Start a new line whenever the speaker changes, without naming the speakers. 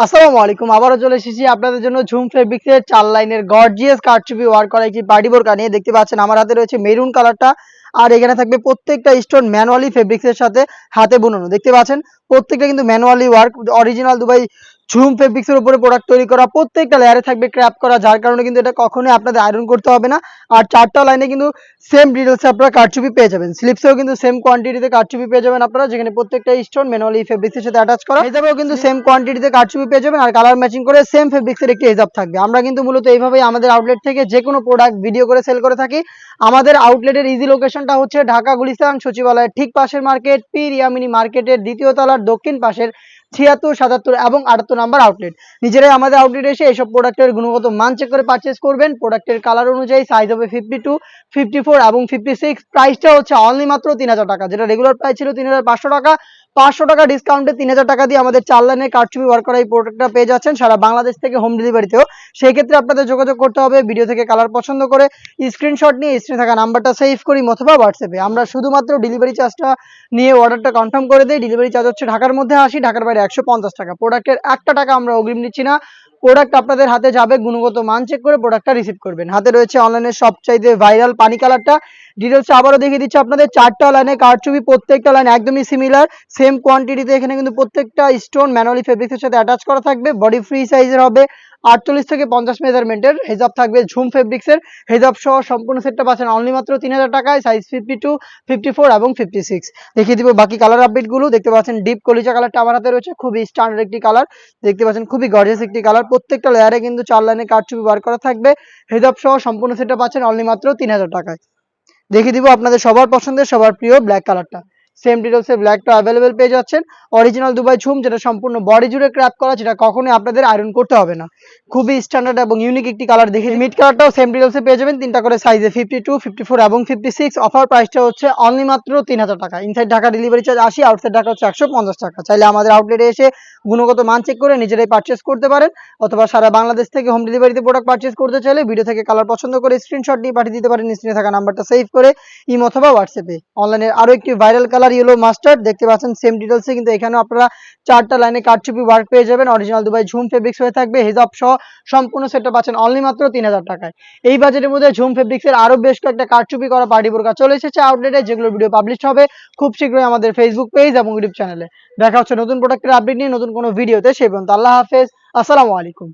আসসালামু আলাইকুম। আবারও চলে এসেছি আপনাদের জন্য ঝুম ফেব্রিক্সের ৪ লাইনের গর্জিয়াস কারচুপি ওয়ার্ক করা একটি পার্টি বোরকা নিয়ে। দেখতে পাচ্ছেন আমার হাতে রয়েছে মেরুন কালারটা। আর এখানে থাকবে প্রত্যেকটা স্টোন ম্যানুয়ালি ফেব্রিক্সের সাথে হাতে বুনানো। দেখতে পাচ্ছেন প্রত্যেকটা কিন্তু ম্যানুয়ালি ওয়ার্ক, অরিজিনাল দুবাই ঝুম ফেব্রিক্সের উপরে প্রোডাক্ট তৈরি করা। প্রত্যেকটা লেয়ারে থাকবে ক্র্যাপ করা, যার কারণে কিন্তু এটা কখনোই আপনাদের আয়রন করতে হবে না। আর ৪টা লাইনে কিন্তু সেম ডিটেইলসে আপনারা কারচুপি পেয়ে যাবেন। স্লিপসেও কিন্তু সেম কোয়ান্টিটিতে কারচুপি পেয়ে যাবেন আপনারা, যেখানে প্রত্যেকটা স্টোন ম্যানুয়ালি ফেব্রিক্সের সাথে অ্যাটাচ করা। হিজাবেও কিন্তু সেম কোয়ান্টিটিতে কারচুপি পেয়ে যাবেন, আর কালার ম্যাচিং করে সেম ফেব্রিক্সের একটি হিজাব থাকবে। আমরা কিন্তু মূলত এইভাবেই আমাদের আউটলেট থেকে যে কোনো প্রোডাক্ট ভিডিও করে সেল করে থাকি। আমাদের আউটলেটের ইজি লোকেশনটা হচ্ছে ঢাকা গুলিস্তান সচিবালয়ের ঠিক পাশের মার্কেট, পীর ইয়ামিনী মার্কেটের দ্বিতীয় তলার দক্ষিণ পাশের ৭৬, ৭৭ এবং ৭৮ নাম্বার আউটলেট। নিজেরাই আমাদের আউটলেটে এসে এইসব প্রোডাক্টের গুণগত মান চেক করে পারচেজ করবেন। প্রোডাক্টের কালার অনুযায়ী সাইজ হবে 52, 54 এবং 56। প্রাইসটা হচ্ছে অনলি মাত্র ৩,০০০ টাকা, যেটা রেগুলার প্রাইস ছিল ৩,৫০০ টাকা। ৫০০ টাকা ডিসকাউন্টে ৩,০০০ টাকা দিয়ে আমাদের ৪ লাইনের কারচুপি ওয়ার্ক করা এই প্রোডাক্টটা পেয়ে যাচ্ছেন সারা বাংলাদেশ থেকে হোম ডেলিভারিতেও। সেই ক্ষেত্রে আপনাদের যোগাযোগ করতে হবে ভিডিও থেকে কালার পছন্দ করে স্ক্রিনশট নিয়ে স্ক্রিনে থাকা নাম্বারটা সেভ করি অথবা হোয়াটসঅ্যাপে। আমরা শুধুমাত্র ডেলিভারি চার্জটা নিয়ে অর্ডারটা কনফার্ম করে দেই। ডেলিভারি চার্জ হচ্ছে ঢাকার মধ্যে ৮০, ঢাকার বাইরে ১৫০ টাকা। প্রোডাক্টের ১টা টাকা আমরা অগ্রিম নিচ্ছি না। প্রোডাক্ট আপনাদের হাতে যাবে, গুণগত মান চেক করে প্রোডাক্টটা রিসিভ করবেন। হাতে রয়েছে অনলাইনে সবচাইতে ভাইরাল পানি কালারটা। ডিটেলস আবারও দেখিয়ে দিচ্ছি আপনাদের। ৪টা লাইনে কারচুপি, প্রত্যেকটা লাইন একদমই সিমিলার, সেম কোয়ান্টিটিতে। এখানে কিন্তু প্রত্যেকটা স্টোন ম্যানুয়ালি ফেব্রিক্সের সাথে অ্যাটাচ করা থাকবে। বডি ফ্রি সাইজের হবে, ৪৮ থেকে ৫০ মেজারমেন্টের হেজাব থাকবে ঝুম ফেব্রিক্সের। হেজাব সহ সম্পূর্ণ সেটটা পাচ্ছেন অনলি মাত্র ৩,০০০ টাকায়, সাইজ 52, 54 এবং 56। দেখিয়ে দিব বাকি কালার আপডেটগুলো। দেখতে পাচ্ছেন ডিপ কলিজা কালারটা আমার হাতে রয়েছে, খুবই স্ট্যান্ডার্ড একটি কালার। দেখতে পাচ্ছেন খুবই গর্জিয়াস একটি কালার। প্রত্যেকটা লেয়ারে কিন্তু ৪ লাইনে কারচুপি ওয়ার্ক করা থাকবে। হেজাব সহ সম্পূর্ণ সেটটা পাচ্ছেন অনলি মাত্র ৩,০০০ টাকায়। দেখিয়ে দিব আপনাদের সবার পছন্দের সবার প্রিয় ব্ল্যাক কালারটা। সেম ডিটেলসে ব্ল্যাকটা অ্যাভেলেবেল পেয়ে যাচ্ছেন। অরিজিনাল দুবাই ঝুম, যেটা সম্পূর্ণ বডি জুড়ে ক্র্যাপ করা, যেটা কখনোই আপনাদের আয়রন করতে হবে না। খুবই স্ট্যান্ডার্ড এবং ইউনিক একটি কালার। দেখে মিড কালারটাও সেম ডিটেলসে পেয়ে যাবেন, ৩টা করে সাইজে 52, 54 এবং 56। অফার প্রাইসটা হচ্ছে অনলি মাত্র ৩,০০০ টাকা। Inside Dhaka delivery charge ৮০, outside Dhaka হচ্ছে ১৫০ টাকা। চাইলে আমাদের আউটলেটে এসে গুণগত মান চেক করে নিজেরাই পারচেস করতে পারেন, অথবা সারা বাংলাদেশ থেকে হোম ডেলিভারিতে প্রোডাক্ট পারচেস করতে চাইলে ভিডিও থেকে কালার পছন্দ করে স্ক্রিনশট নিয়ে পাঠিয়ে দিতে পারেন স্ক্রিনে থাকা নাম্বারটা সেভ করে ইমো অথবা হোয়াটসঅ্যাপে। অনলাইনের আরো একটি ভাইরাল কালার ইয়েলো মাস্টার্ড। দেখতে পাচ্ছেন সেম ডিটেলসে কিন্তু এখানেও আপনারা ৪টা লাইনে কারচুপি ওয়ার্ক পেয়ে যাবেন। অরিজিনাল দুবাই ঝুম ফেব্রিক্স হয়ে থাকবে। হিজাব সহ সম্পূর্ণ সেটটা পাচ্ছেন অনলি মাত্র ৩,০০০ টাকায়। এই বাজেটের মধ্যে ঝুম ফেব্রিক্সের আরো বেশ কয়েকটা কারচুপি করা পার্টি বোরকা চলে এসেছে আউটলেটে, যেগুলো ভিডিও পাবলিশ হবে খুব শীঘ্রই আমাদের ফেসবুক পেজ এবং ইউটিউব চ্যানেলে। দেখা হচ্ছে নতুন প্রোডাক্টের আপডেট নিয়ে নতুন কোনো ভিডিওতে। সেই পর্যন্ত আল্লাহ হাফেজ, আসসালামু আলাইকুম।